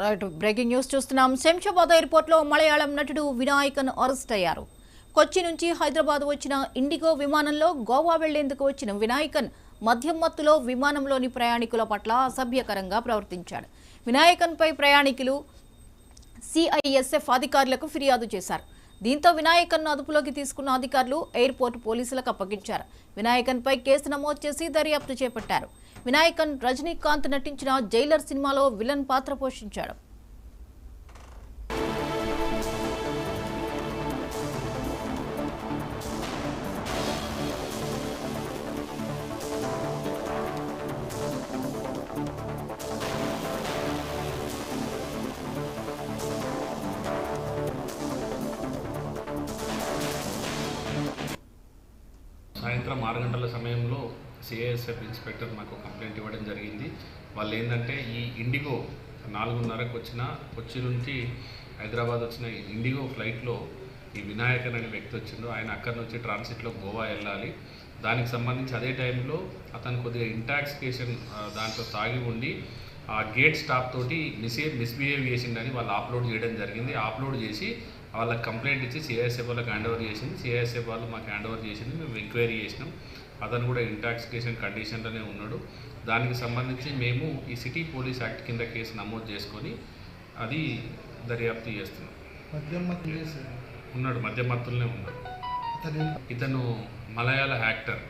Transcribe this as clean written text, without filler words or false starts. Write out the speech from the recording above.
Right breaking news చూస్తున్నాం. శంషాబాద్ ఎయిర్పోర్ట్లో మలయాళం నటుడు వినాయకన్ అరెస్ట్ అయ్యారు. కొచ్చి నుంచి హైదరాబాద్ వచ్చిన ఇండిగో విమానంలో గోవా వెళ్లేందుకు వచ్చిన వినాయకన్ మద్యం మత్తులో విమానంలోని ప్రయాణికుల పట్ల అసభ్యకరంగా ప్రవర్తించాడు. వినాయకన్పై ప్రయాణికులు సిఐఎస్ఎఫ్ అధికారులకు ఫిర్యాదు చేశారు. దీంతో వినాయకన్ను అదుపులోకి తీసుకున్న అధికారులు ఎయిర్పోర్ట్ పోలీసులకు అప్పగించారు. వినాయకన్పై కేసు నమోదు చేసి దర్యాప్తు చేపట్టారు. వినాయకన్ రజనీకాంత్ నటించిన జైలర్ సినిమాలో విలన్ పాత్ర పోషించాడు. సాయంత్రం 6 గంటల సమయంలో సిఐఎస్ఎఫ్ ఇన్స్పెక్టర్ నాకు కంప్లైంట్ ఇవ్వడం జరిగింది. వాళ్ళు ఏంటంటే ఈ ఇండిగో 4:30కు వచ్చిన కొచ్చి నుంచి హైదరాబాద్ వచ్చిన ఇండిగో ఫ్లైట్లో ఈ వినాయకన్ అనే వ్యక్తి వచ్చిండు. ఆయన అక్కడి నుంచి ట్రాన్సిట్లో గోవా వెళ్ళాలి. దానికి సంబంధించి అదే టైంలో అతను కొద్దిగా ఇంటాక్సికేషన్ దాంట్లో తాగి ఉండి ఆ గేట్ స్టాప్ తోటి మిస్బిహేవ్ చేసిండని వాళ్ళు అప్లోడ్ చేయడం జరిగింది. అప్లోడ్ చేసి వాళ్ళకి కంప్లైంట్ ఇచ్చి సిఐఎస్ఎఫ్ వాళ్ళకి హ్యాండ్ ఓవర్ చేసింది. సిఐఎస్ఎఫ్ వాళ్ళు మాకు హ్యాండ్ ఓవర్ చేసింది. మేము ఎంక్వైరీ చేసినాం. అతను కూడా ఇంటాక్సికేషన్ కండిషన్లోనే ఉన్నాడు. దానికి సంబంధించి మేము ఈ సిటీ పోలీస్ యాక్ట్ కింద కేసు నమోదు చేసుకొని అది దర్యాప్తు చేస్తున్నాం. ఉన్నాడు, మద్యం మత్తులనే ఉన్నాడు. ఇతను మలయాళ యాక్టర్.